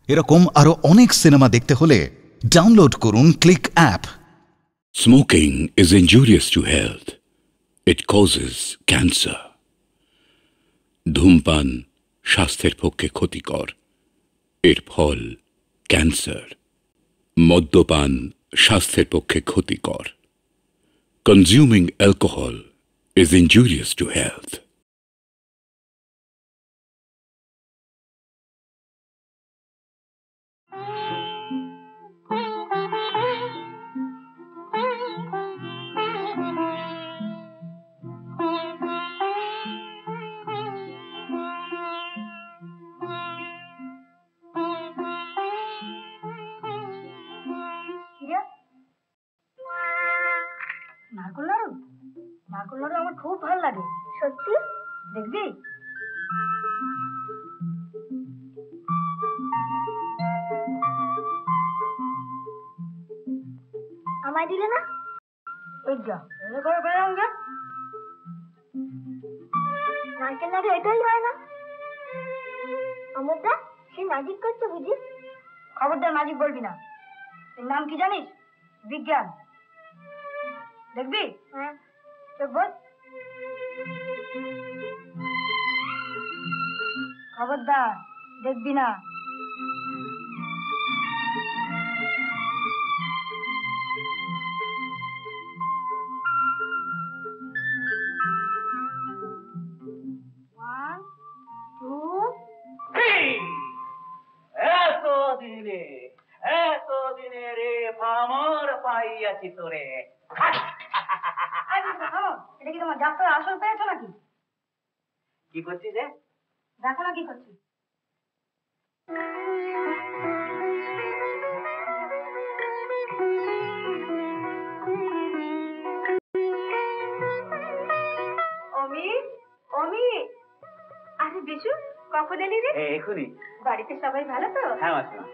এরকম আরো অনেক সিনেমা দেখতে হলে ডাউনলোড করুন click app. Smoking is injurious to health. It causes cancer. ধূমপান স্বাস্থ্যের পক্ষে ক্ষতিকর, এর ফল ক্যান্সার। মদ্যপান স্বাস্থ্যের পক্ষে ক্ষতিকর। Consuming alcohol is injurious to health. নারকোল নাড়ু, নারকোল নাড়ু আমার খুব ভালো লাগে। সত্যি? দেখবি? আমায় দিলে না? ওই যা, এলে করে বেরাম যা। নারকেল নাড়ু এটাই হয় না? অমরদা, সে ম্যাজিক করছে বুঝি? খবরদার ম্যাজিক বলবি না। এর নাম কি জানিস? বিজ্ঞান। দেখবি? হ্যাঁ। চোখ বল। খবরদার দেখবি না। এতদিনে রে পামর পাইয়াছি তোরে। এটা কি তোমার যাত্রার আসল পেয়েছো নাকি? কি করছিস রে? দেখো না কি করছি। অমিত, অমিত, আরে বিশু, কখন এলি রে? এখনই। বাড়িতে সবাই ভালো তো? হ্যাঁ মাসিমা।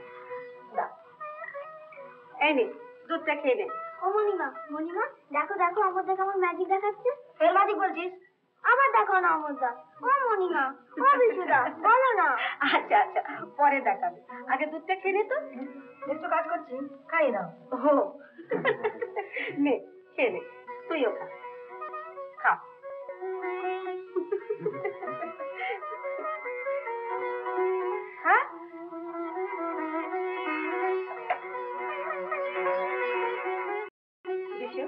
এই নে, দুধটা খেয়ে নে। ও মনিমা, মনিমা দেখো দেখো অমরদা কেমন ম্যাজিক দেখাচ্ছে। ফের ম্যাজিক বলছিস? আবার দেখো না অমরদা। ও মনিমা, ও বিশুদা, বলো না। আচ্ছা আচ্ছা, পরে দেখাবে, আগে দুধটা খেয়ে নে তো। একটু কাজ করছি, খাইয়ে দাও। ও নে, খেয়ে নে, তুইও খা। খা। হ্যাঁ, বিশু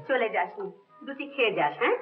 চলে যাসনি, দুটি খেয়ে যাস। হ্যাঁ,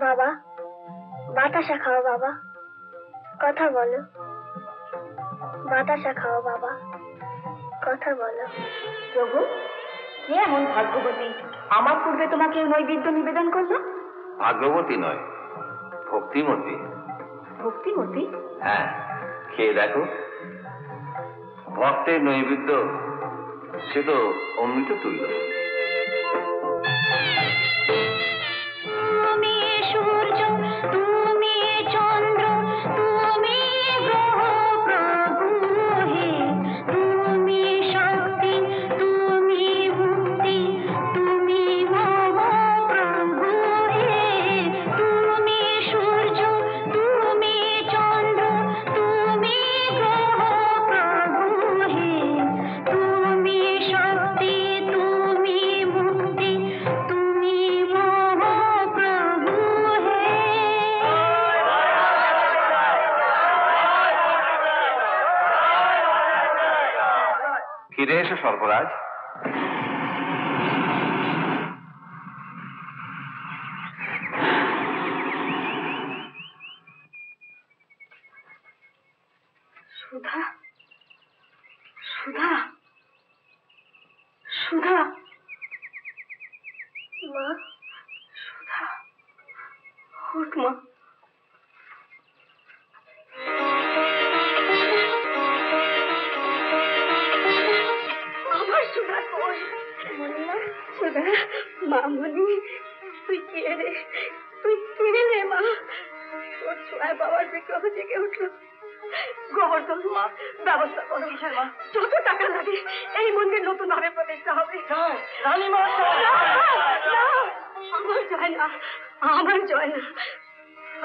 বাবা, বাতাসা খাও বাবা, কথা বলো। বাতাসা খাও বাবা, কথা বলো। প্রভু, কে এমন ভাগ্যবতী আমার পূর্বে তোমাকে নৈবেদ্য নিবেদন করলো? ভাগ্যবতী নয়, ভক্তিমতী। ভক্তিমতী? হ্যাঁ, খেয়ে দেখো। ভক্তের নৈবেদ্য সে তো অমৃত তুল্য। তুমি ফিরে এসো সর্বরাজ। সুধা, সুধা, সুধা, মা, সুধা, ওঠ মা। আমার সুধা কই? মনিমা, সুধা, মামনি, তুই কে রে? তুই কে রে মা? তোর ছোঁয়ায় বাবার বিগ্রহ জেগে উঠলো। গোবর্ধন মা, ব্যবস্থা করো মা, যত টাকা লাগে এই মন্দির নতুন ভাবে প্রতিষ্ঠা হবে। রানীমা, আমার জয় না, আমার জয় না,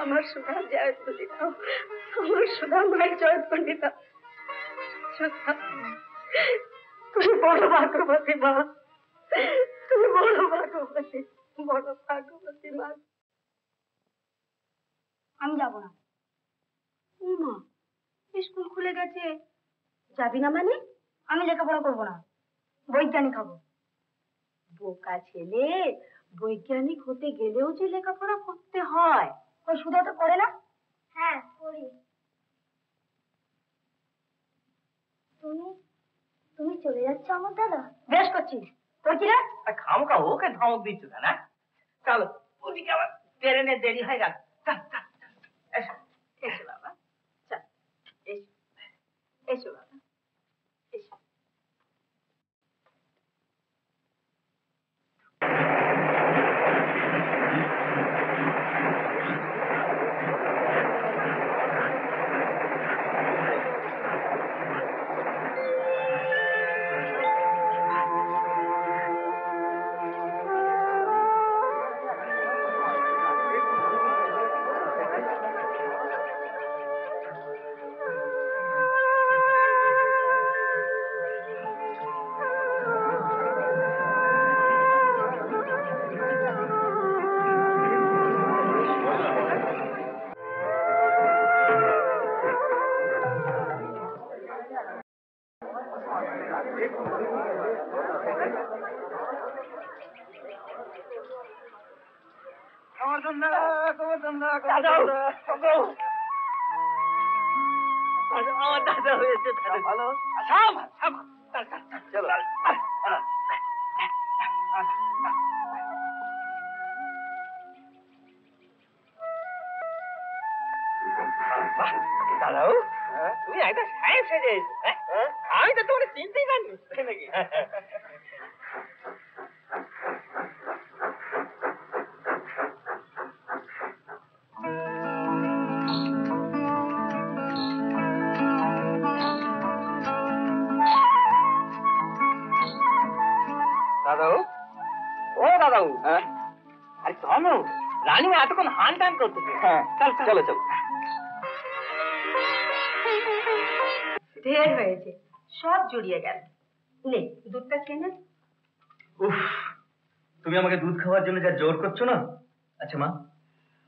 আমার সুধা জয়ধ্বনি দাও, আমার সুধা মায়ের জয়ধ্বনি দাও। সুধা, তুই বড় ভাগ্যবতী মা, তুই বড় ভাগ্যবতী, বড় ভাগ্যবতী মা। আমি যাবো না। মা, স্কুল খুলে গেছে, যাবি না মানে? আমি লেখাপড়া করবো না, বৈজ্ঞানিক হবো। বোকা ছেলে, বৈজ্ঞানিক হতে গেলেও যে লেখাপড়া করতে হয়। ওই সুধা তো করে না? হ্যাঁ করি। তুমি তুমি চলে যাচ্ছ আমার দাদা? বেশ করছিস, তোর কি রে? খামোখা ওকে ধমক দিচ্ছ না? চলো, ওদিকে আবার ট্রেনে দেরি হয়ে গেল। চল চল চল, এসো এসো বাবা, চল, এসো, এসো বাবা, এসো। আমার দাদা হয়েছে ভালো। চলো দাদাও, তুমি একটা সাহেব সেজে এসো। আমি তো তোমার চিনতেই পারিনি নাকি। দাদাও, ও দাদাও, আরে চলো, রানীমা এতক্ষণ হান টান করতেছে। চল চলো চলো। ঢের হয়েছে, সব জড়িয়ে গেল। নে, দুধটা খেয়ে নে। উফ, তুমি আমাকে দুধ খাওয়ার জন্য যা জোর করছো না। আচ্ছা মা,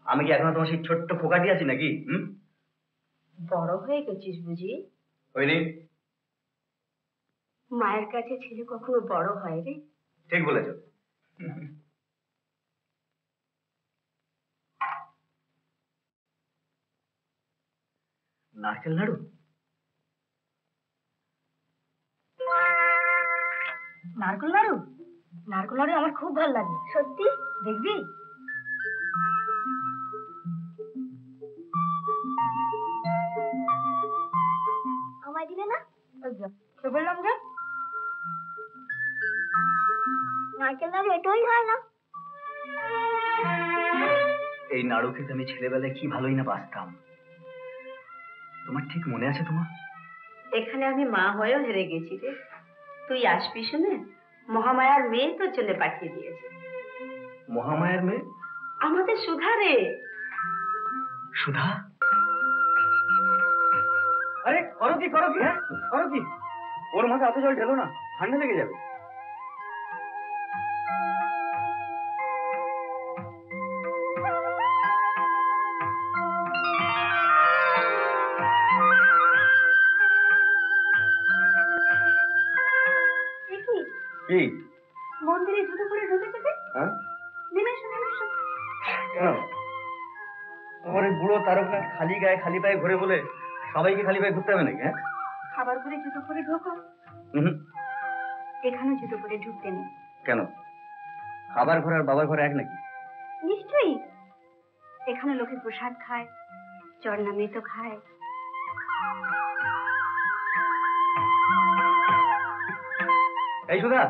আমি কি এখনো তোমার সেই ছোট্ট খোকাটি আছি নাকি? বড় হয়ে গেছিস বুঝি? হয়নি। মায়ের কাছে ছেলে কখনো বড় হয় রে? ঠিক বলেছ। নারকেল নাড়ু? নারকেল নাড়ু? নারকেল নাড়ু আমার খুব ভালো লাগে। সত্যি? দেখবি? আমায় দিলে না? খেয়ে বললাম যে নারকেল নাড়ু এটাই হয় না। এই নাড়ু খেতে আমি ছেলেবেলায় কি ভালোই না বাঁচতাম। তোমার ঠিক মনে আছে তোমার? এখানে আমি মা হয়েও হেরে গেছি রে। তুই আসবি শুনে মহামায়ার মেয়ে তোর জন্য পাঠিয়ে দিয়েছে। মহামায়ার মেয়ে? আমাদের সুধা রে। সুধা? আরে করো কি করো কি, হ্যাঁ করো কি? ওর মাথায় এত জল ঢেলো না, ঠান্ডা লেগে যাবে। কি মন্দিরে জুতো পরে ঢুকেছে যে। হ্যাঁ নেমে এসো, নেমে এসো। কেন তোমার এই বুড়ো তারকা খালি গায়ে খালি পায়ে ঘুরে বলে সবাইকে খালি পায়ে ঘুরতে হবে নাকি? হ্যাঁ খাবার ঘরে জুতো পরে ঢোকো। হুম। এখানে জুতো পরে ঢুকতে নেই। কেন খাবার ঘর আর বাবার ঘর এক নাকি? নিশ্চয়ই। এখানে লোকে প্রসাদ খায়, চরণামৃত খায়। এই সুধা,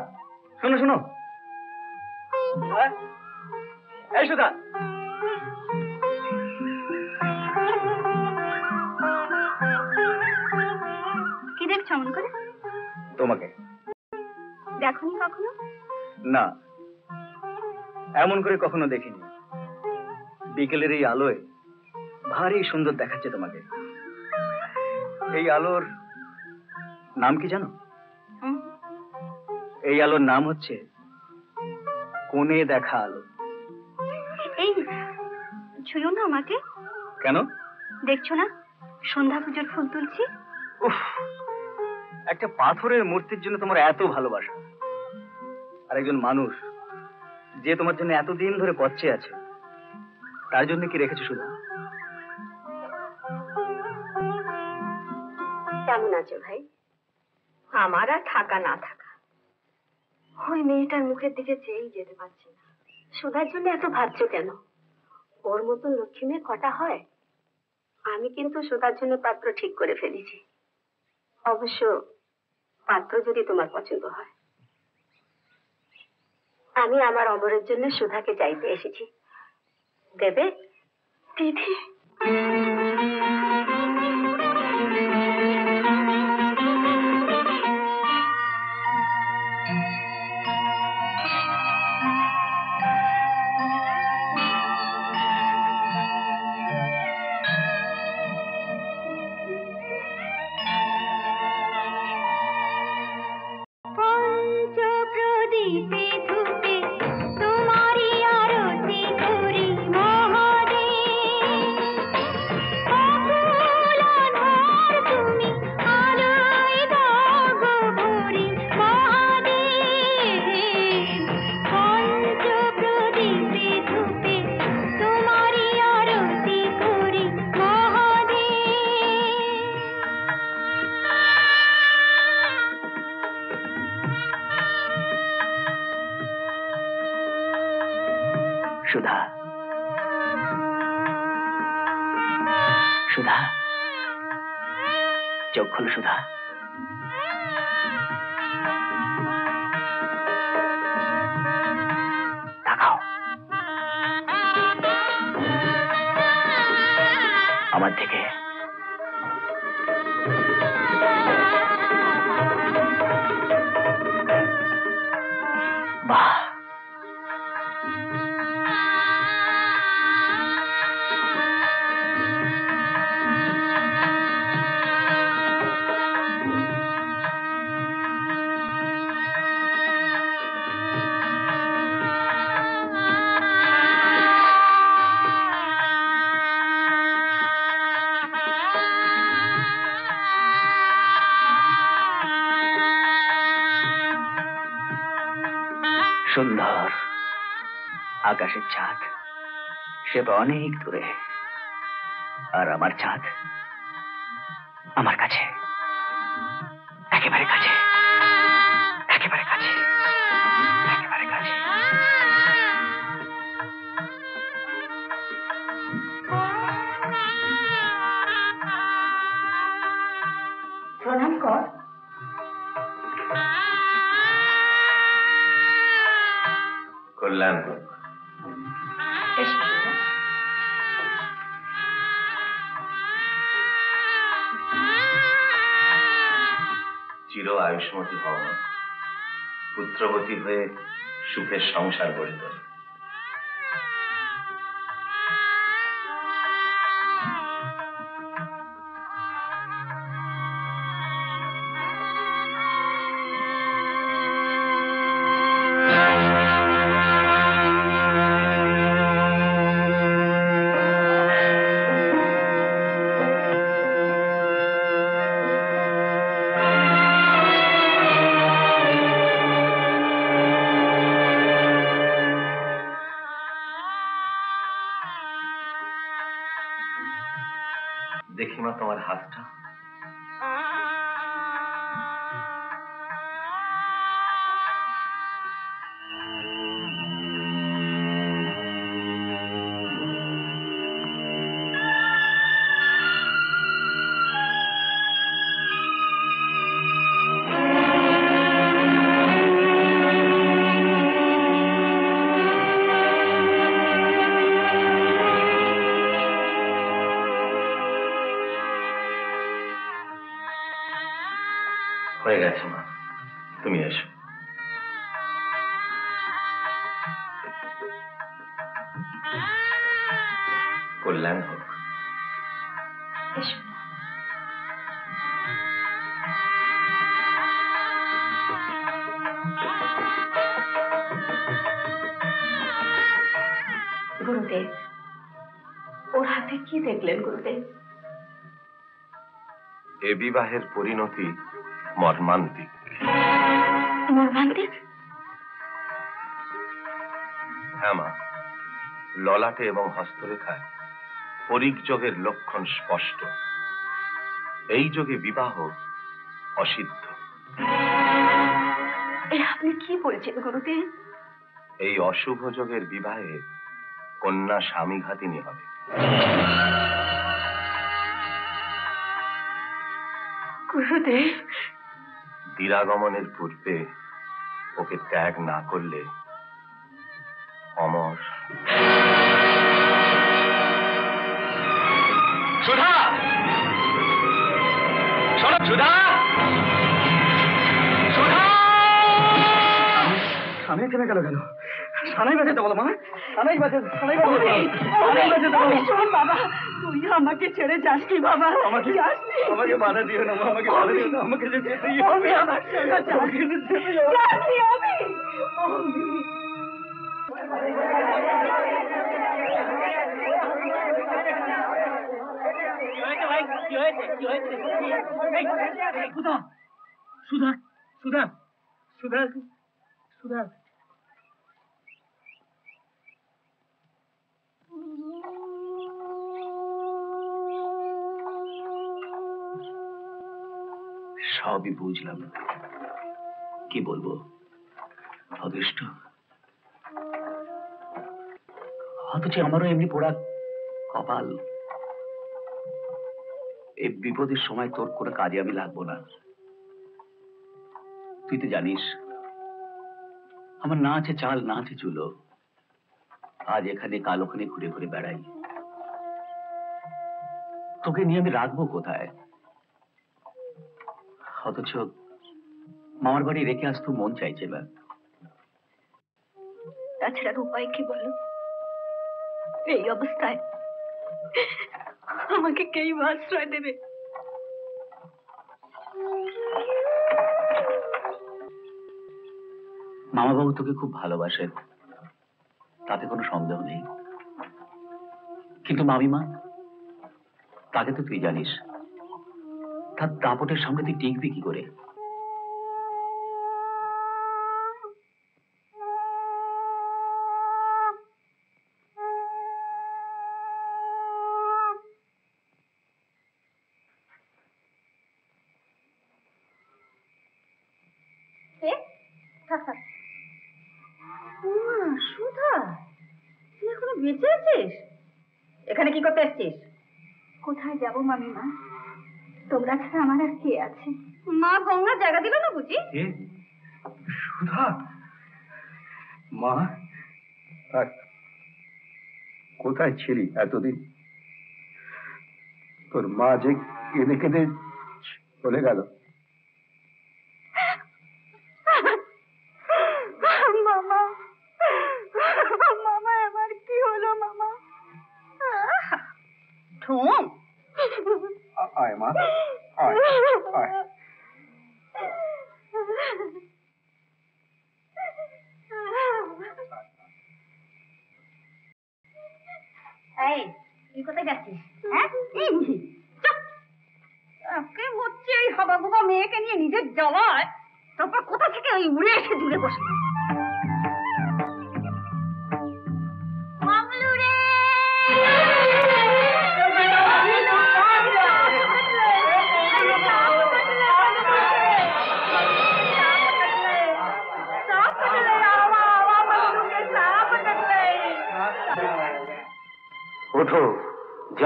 শোনো শোনো। এই সুধা, কি দেখছো অমন করে? তোমাকে। দেখোনি কখনো? না, এমন করে কখনো দেখিনি। বিকেলের এই আলোয় ভারী সুন্দর দেখাচ্ছে তোমাকে। এই আলোর নাম কি জানো? হুম। এই আলোর নাম হচ্ছে কোণে দেখা আলো। এই ছুঁয়ো না আমাকে। কেন? দেখছো না সন্ধ্যা পুজোর ফুল তুলছি। উফ, একটা পাথরের মূর্তির জন্য তোমার এত ভালোবাসা, আর একজন মানুষ যে তোমার জন্য এতদিন ধরে পথে আছে তার জন্য কি রেখেছো সুধা? কেমন আছো ভাই? আমার আর থাকা না থাকা, ওই মেয়েটার মুখের দিকে চেয়েই যেতে পারছি না। সুধার জন্য এত ভাবছো কেন? ওর মতন লক্ষ্মী মেয়ে কটা হয়? আমি কিন্তু সুধার জন্য পাত্র ঠিক করে ফেলেছি। অবশ্য পাত্র যদি তোমার পছন্দ হয়। আমি আমার অমরের জন্য সুধাকে চাইতে এসেছি। দেবে? দিদি, পঞ্চপ্রদীপে ধূপে তোমারি আরতি করি মহাদেব। অকুল আধার তুমি আলোয় দাও গো ভরি মহাদেব। পঞ্চপ্রদীপে ধূপে তোমারি আরতি করি মহাদেব। সুধা, সুধা, চোখ খোলো সুধা। তাকাও আমার দিকে। বাহ, সুন্দর আকাশের চাঁদ সে অনেক দূরে, আর আমার চাঁদ আমার কাছে, একেবারে কাছে, একেবারে কাছে, একেবারে কাছে। প্রণাম কর। কল্যাণ এসো সুধা। চির আয়ুষ্মতী হও, পুত্রবতী হয়ে সুখের সংসার গড়ে তোলো। দেখি মা তোমার হাতটা। হয়ে গেছে মা, তুমি এসো। কল্যাণ হোক। গুরুদেব, ওর হাতে কি দেখলেন গুরুদেব? এ বিবাহের পরিণতি মর্মান্তিক। মর্মান্তিক? হ্যাঁ মা, ললাটে এবং হস্তরেখায় পরিযোগের লক্ষণ স্পষ্ট। এই যোগে বিবাহ অসিদ্ধ। আপনি কি বলছেন গুরুদেব? এই অশুভ যোগের বিবাহে কন্যা স্বামীঘাতিনী হবে। গুরুদেব, দিরাগমনের পূর্বে ওকে ত্যাগ না করলে অমর। সুধা, শোনো সুধা, সুধা! সানাই থেমে গেল কেন? সানাই বাজাতে বলো মা, সানাই বাজাতে বলো। শোন বাবা, তুই আমাকে ছেড়ে যাস কি বাবা? আমাকে বাধা দিও না মা, আমাকে বাধা দিও না, আমাকে যেতে দিও। আমি আমার সঙ্গে যাচ্ছি আমি। সুধা, সুধা, সুধা, সুধা। সবই বুঝলাম, কি বলবো, অদৃষ্ট। অথচ আমারও এমনি পোড়া কপাল। এই বিপদের সময় তোর কোনো কাজে আমি লাগবো না। তুই তো জানিস আমার না আছে চাল, না আছে চুলো। আজ এখানে কাল ওখানে ঘুরে ঘুরে বেড়াই। তোকে নিয়ে আমি রাখবো কোথায়? অথচ মামার বাড়ি রেখে আসতে মন চাইছে না। তাছাড়া উপায় কি বলো? এই অবস্থায় আমাকে কেই আশ্রয় দেবে? মামা বাবু তোকে খুব ভালোবাসেন, তাতে কোনো সন্দেহ নেই। কিন্তু মামিমা, তাকে তো তুই জানিস, তার দাপটের সামনে তুই টিকবি কি করে? সুধা, তুই এখনো বেঁচে আছিস? এখানে কি করতে এসছিস? কোথায় যাবো মামিমা, তোমরা ছাড়া আমার আর কে আছে? মা গঙ্গার জায়গা দিল না বুঝি? সুধা, মা, কোথায় ছিলি এতদিন? তোর মা যে কেঁদে কেঁদে চলে গেল। মামা, মামা আমার কি হলো মামা? ঠোম, আয় মা, আয়, আয়। এই, তুই কোথায় যাচ্ছিস? হ্যাঁ, হচ্ছে এই হাবাগুবা মেয়েকে নিয়ে নিজের জ্বালায়, তারপর কোথা থেকে ওই উড়ে এসে জুড়ে বসে। মামলু রে,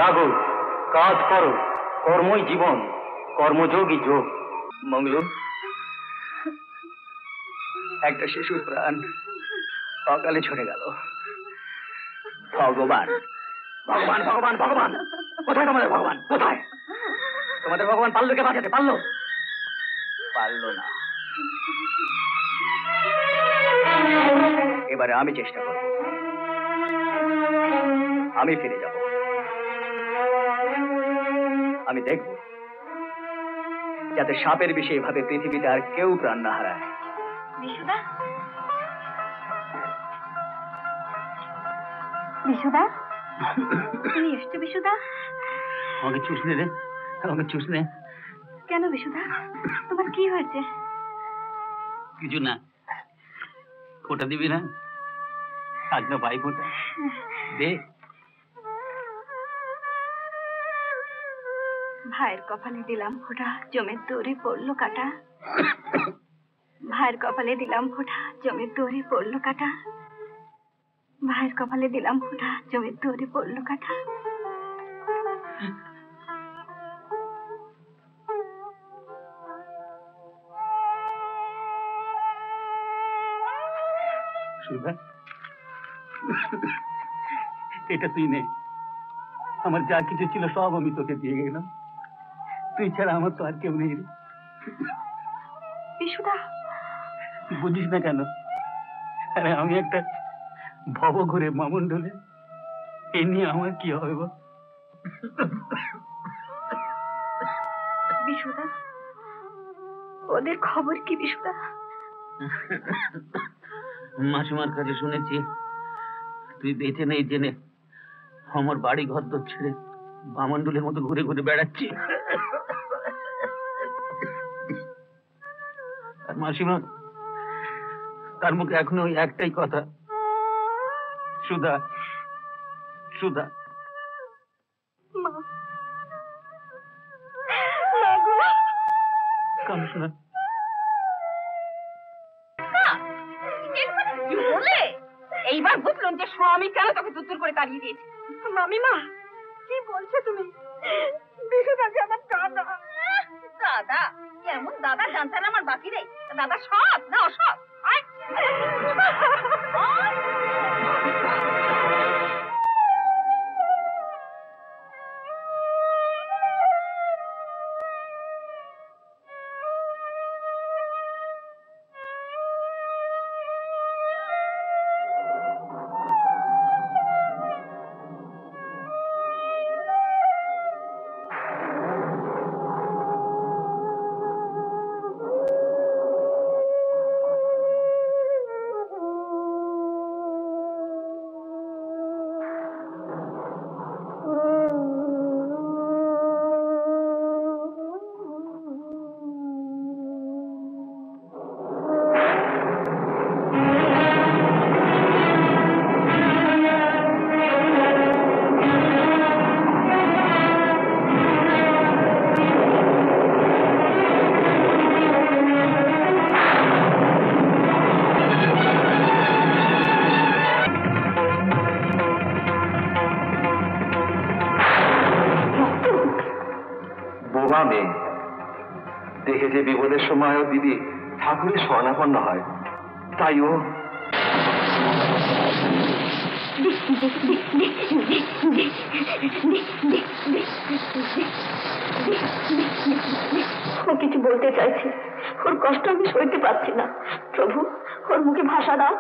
জাগো, কাজ করো, কর্মই জীবন, কর্মযোগই যোগ। মঙ্গলু, একটা শিশুর প্রাণ অকালে ঝরে গেল। ভগবান, ভগবান, ভগবান, ভগবান, কোথায় তোমাদের ভগবান? কোথায় তোমাদের ভগবান? পারলো কে বাঁচাতে? পারলো? পারলো না। এবারে আমি চেষ্টা করব, আমি ফিরে যাব, আমি দেখব যাতে সাপের বিষে এভাবে পৃথিবীতে আর কেউ প্রাণ না হারায়। বিশুদা, বিশুদা, তুমি এসছো বিশুদা? আমাকে চুষ নে রে, আমাকে চুষ নে। কেন বিশুদা, তোমার কি হয়েছে? কিছু না। ফোঁটা দিবি না? আজ না ভাই ফোঁটা দে। ভাইয়ের কপালে দিলাম ফোঁটা, জমির দৌড়ে পড়লো কাটা। ভাইয়ের কপালে দিলাম ফোঁটা, জমির দৌড়ে পড়লো কাটা। ভাইয়ের কপালে দিলাম ফোঁটা, জমির দৌড়ে পড়লো কাটা। সুধা, এটা তুই নে। আমার যা কিছু ছিল সব আমি তোকে দিয়ে গেলাম। তুই ছাড়া আমার তো আর কেউ নেই রে। বিশুদা, বুঝিস না কেন? আরে আমি একটা ভব ঘুরে মামুন্ডলে, এ নিয়ে আমার কি হবে বল? বিশুদা, ওদের খবর কি বিশুদা? মাসিমার কাছে শুনেছি তুই বেঁচে নেই জেনে আমার বাড়ি ঘর দর ছেড়ে বামন্ডলের মতো ঘুরে ঘুরে বেড়াচ্ছি। আর মাসিমা, তার মুখে এখনো ওই একটাই কথা, সুধা, সুধা। মা, মা গো, কাঁদিস না। কি বলে? এইবার বুঝলাম যে স্বামী কেন তোকে তুত্তুর করে তাড়িয়ে দিয়েছে। মামিমা, কি বলছো তুমি? বিশুদা যে আমার দাদা। দাদা? কেমন দাদা জানতে না আমার বাকি নেই। দাদা সৎ না অসৎ? আয়। বোবা মেয়ে, দেখে যে বিপদের সময়ও দিদি ঠাকুরের স্বর্ণাপন্ন হয়, তাই ও ও কিছু বলতে চাইছে, ওর কষ্ট আমি সইতে পারছি না। প্রভু, ওর মুখে ভাষা দাও।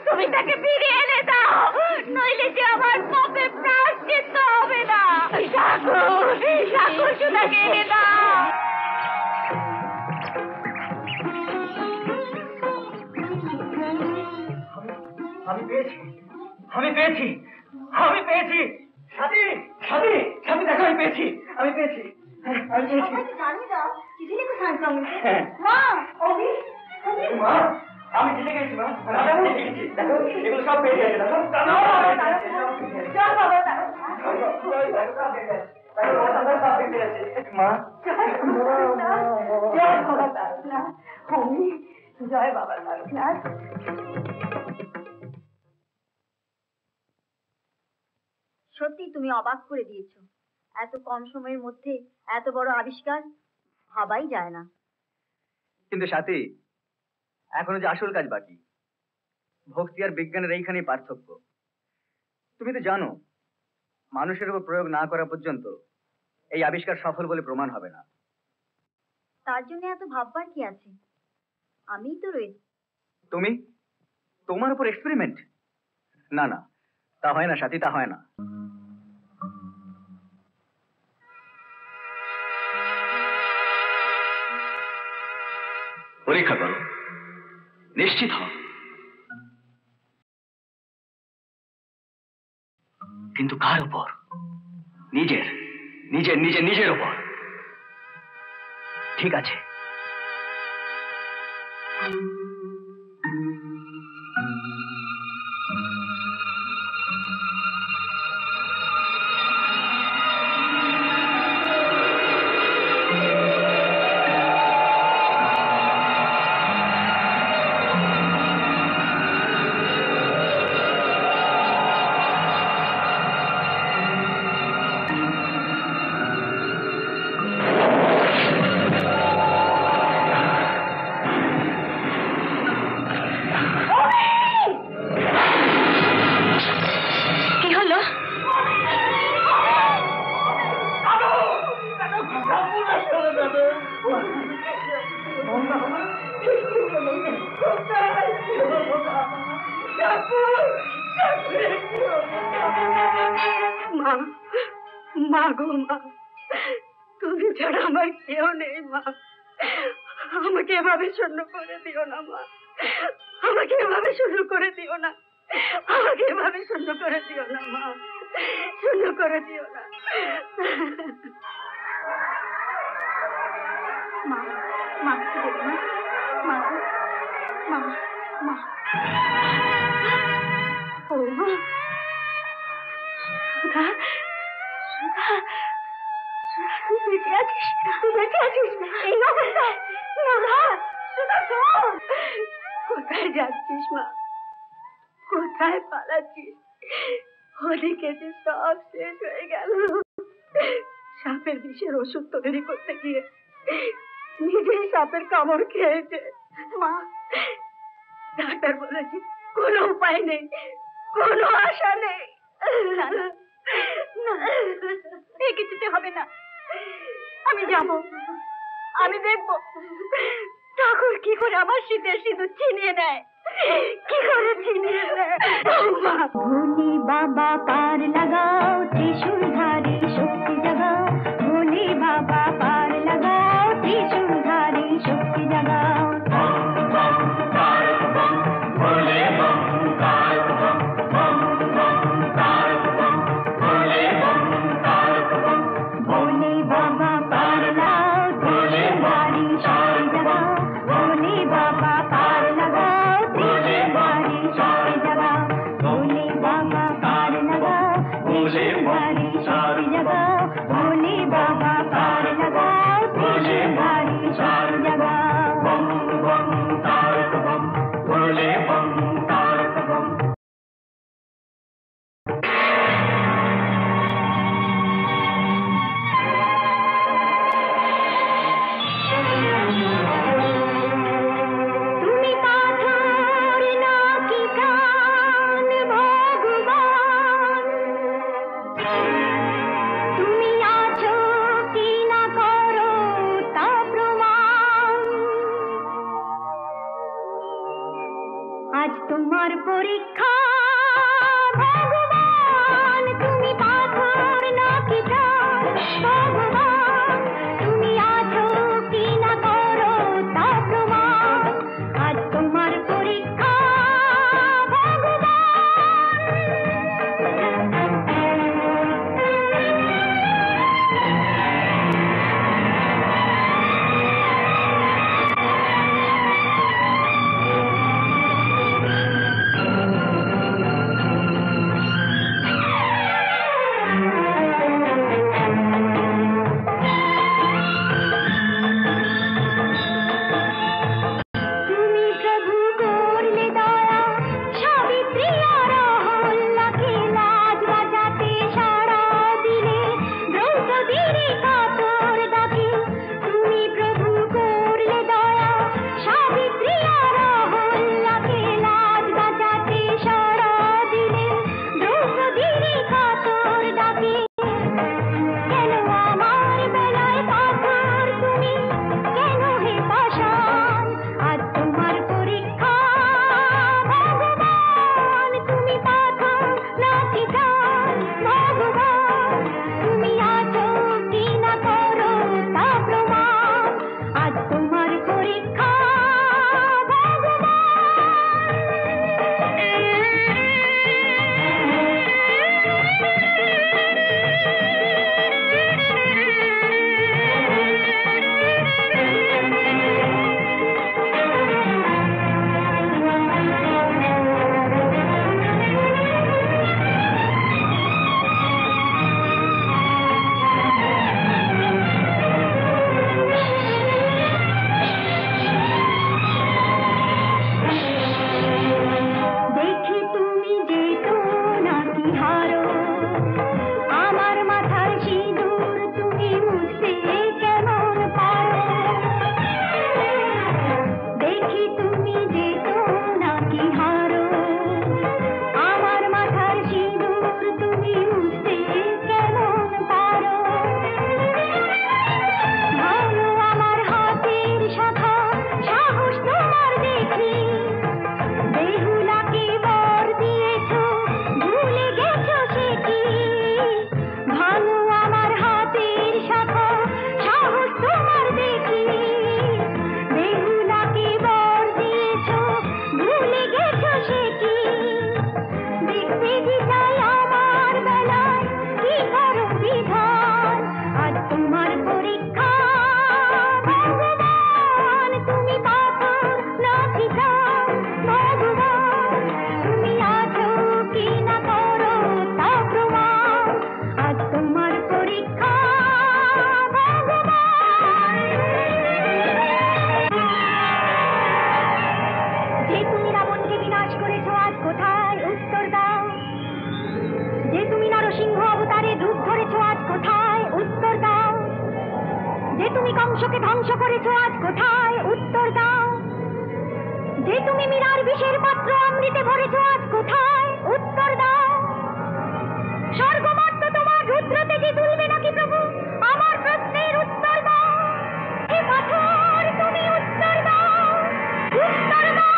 তুমি তাকে ফিরিয়ে এনে দাও, নইলে যে আমার পাপে প্রায়শ্চিত্ত হবে না। ঠাকুর, ঠাকুর, সুধাকে এনে দাও। পেয়েছি, আমি পেয়েছি, আমি পেয়েছি। সাথী, সাথী, সাথী, দেখো আমি পেয়েছি, আমি পেয়েছি, আমি পেয়েছি। মা অভি মা, আমি জিতে গেছি মা, আমি জিতে গেছি। দেখো এগুলো সব পেয়ে গেছে। দেখো মা, জয় বাবা তারকনাথ। সত্যি তুমি অবাক করে দিয়েছো। এত কম সময়ের মধ্যে এত বড় আবিষ্কার ভাবাই যায় না। কিন্তু সাথী, এখনো যে আসল কাজ বাকি। ভক্তি আর বিজ্ঞানের এইখানেই পার্থক্য। তুমি তো জানো, মানুষের উপর প্রয়োগ না করা পর্যন্ত এই আবিষ্কার সফল বলে প্রমাণ হবে না। তার জন্য এত ভাববার কি আছে? আমিই তো রয়েছি। তুমি, তোমার উপর এক্সপেরিমেন্ট? না না, তা হয় না সাথী, তা হয় না। পরীক্ষা করো, নিশ্চিত হও, কিন্তু কার উপর? নিজের নিজের নিজের নিজের উপর। ঠিক আছে। কি হলো? মা, মা গো মা, তুমি ছাড়া আমার কেউ নেই মা। আমাকে এভাবে শূন্য করে দিও না মা, আমাকে এভাবে শূন্য করে দিও না, আমাকে এভাবে শূন্য করে দিও না মা, শূন্য করে দিও না। মা, মা কি দেবো না? মা, মা, মা। ও মা, সুধা, সুধা, সুধা, তুই বেঁচে আছিস, তুই বেঁচে আছিস এই অবস্থায়? সুধা, সুধা শোন, কোথায় যাচ্ছিস মা? কোথায় পালাচ্ছিস? ওদিকে যে সব শেষ হয়ে গেল। সাপের বিষের ওষুধ তৈরি করতে গিয়ে নিজেই সাপের কামড় খেয়েছে মা। ডাক্তার বলেছে কোনো উপায় নেই, কোনো আশা নেই। না না, না, এই কিছুতে হবে না। আমি যাব, আমি দেখবো ঠাকুর কি করে আমার শীতের সিঁদুর ছিনিয়ে নেয়, কি করে ছিনিয়ে নেয়। ভোলে বাবা পার লাগাও, ত্রিশূলধারী শক্তি জাগাও। ভোলে বাবা পার লাগাও, ত্রিশূলধারী শক্তি জাগাও। भोले बाबा पार लगाओ, त्रिशूलधारी शक्ति जगाओ। भोले बाबा पार लगाओ, त्रिशूलधारी शक्ति जगाओ। भोले बाबा पार लगाओ, যে চাই আমার বেলায় কি করো বিধান আজ তোমার পরীক্ষা ভগবান তুমি পাথর না পিতার ভগবান তুমি আছো কি না করো তা প্রমাণ আজ তোমার পরীক্ষা ভগবান যে তুমি রাবণকে বিনাশ করেছো আজ কোথায় উত্তর দাও যে তুমি নরসিংহ অবতারে রূপ ধরেছো আজ কোথায় উত্তর দাও যে তুমি কংসকে ধ্বংস করেছো আজ কোথায় উত্তর দাও যে তুমি মীরার বিষের পাত্র অমৃতে ভরেছো আজ কোথায় উত্তর দাও স্বর্গমর্ত তোমার রুদ্র তেজে দুলবে নাকি প্রভু আমার প্রশ্নের উত্তর দাও হে পাথর তুমি উত্তর দাও উত্তর দাও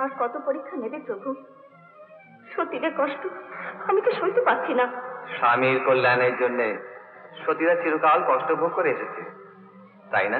আর কত পরীক্ষা নেবে প্রভু সতীদের কষ্ট আমি তো সইতে পারছি না স্বামীর কল্যাণের জন্য সতীরা চিরকাল কষ্ট ভোগ করে এসেছে তাই না?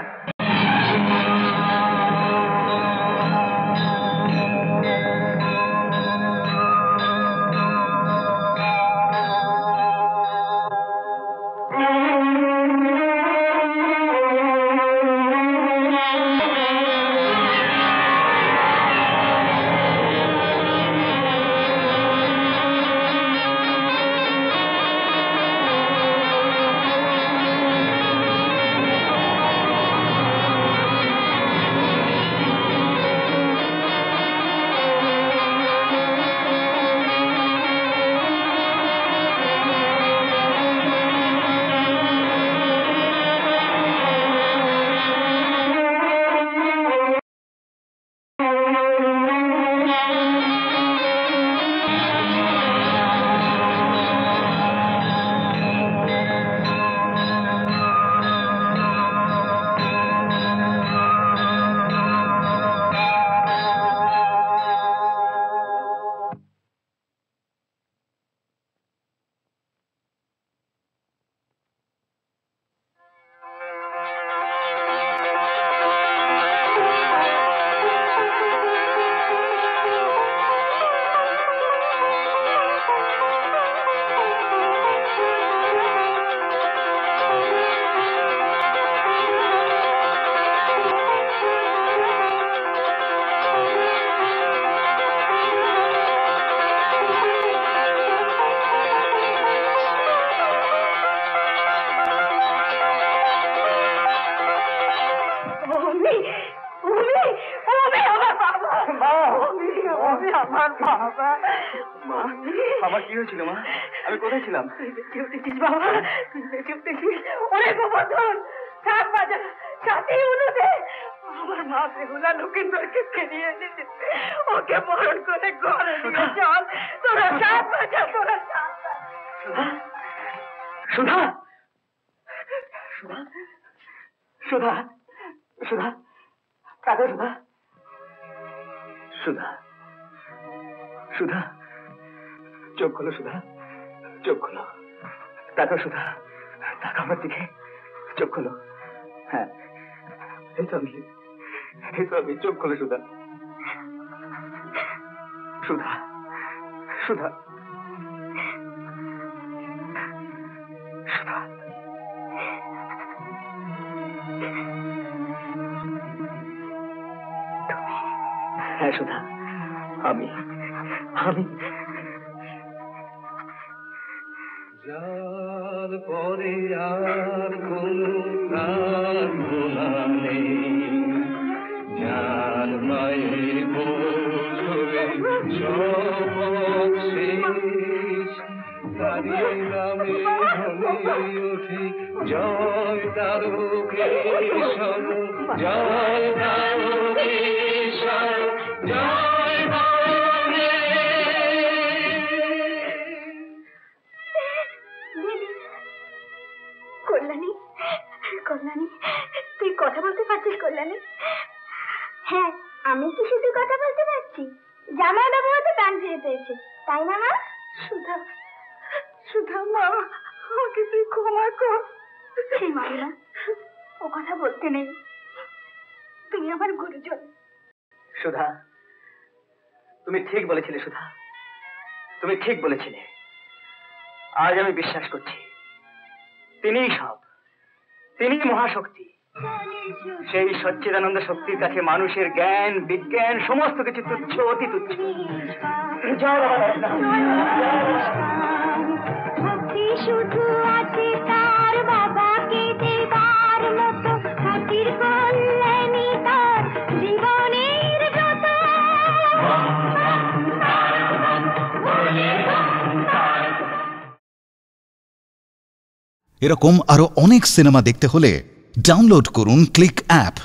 আমার কি হয়েছিল মা? আমি কোথায় ছিলাম? বেঁচে উঠেছিস বাবা, তুই বেঁচে উঠেছিস। ওরে গোবর্ধন, শাক বাজা, সাথে উনুনে আমার মা বেহুলা লক্ষিন্দরকে ফিরিয়ে এনেছে। ওকে মরণ করে ঘরে নিয়ে চল, তোরা শাক বাজা, তোরা শাক বাজা। সুধা, সুধা, সুধা, সুধা, কাঁদো সুধা, সুধা, সুধা, চোখ খোলো সুধা, চোখ খোলো, তাকাও সুধা, তাকাও আমার দিকে, চোখ খোলো। হ্যাঁ, এই তো আমি, চোখ খোলো সুধা, সুধা, সুধা, সুধা। হ্যাঁ সুধা, আমি যার পরে আর কোনো প্রার্থনা নেই, যার মায়ের বছরে শপথ শেষ, তারি নামে ধ্বনি ওঠে জয় তারকেশ্বর, জয় তারকেশ্বর, জয় কল্যাণী, কল্যাণী, তুই কথা বলতে পারছিস কল্যাণী? হ্যাঁ, আমি কি শুধু কথা বলতে পারছি? জামাই বাবু হয়তো গান ফিরে পেয়েছে, তাই না মা? সুধা, সুধা মা, আমাকে তুই ক্ষমা কর। সেই মারিনা, ও কথা বলতে নেই, তুমি আমার গুরুজন। সুধা, তুমি ঠিক বলেছিলে সুধা, তুমি ঠিক বলেছিলে। আজ আমি বিশ্বাস করছি তিনিই সব, তিনিই মহাশক্তি। সেই সচ্চিদানন্দ শক্তির কাছে মানুষের জ্ঞান বিজ্ঞান সমস্ত কিছু তুচ্ছ, অতি তুচ্ছ। জয় বাবা। ভক্তি শুধু আছে তার বাবাকে দেবার মতো, হাতির কল্যাণী তার জীবনের যত। এরকম আরো অনেক সিনেমা দেখতে হলে ডাউনলোড করুন ক্লিক অ্যাপ।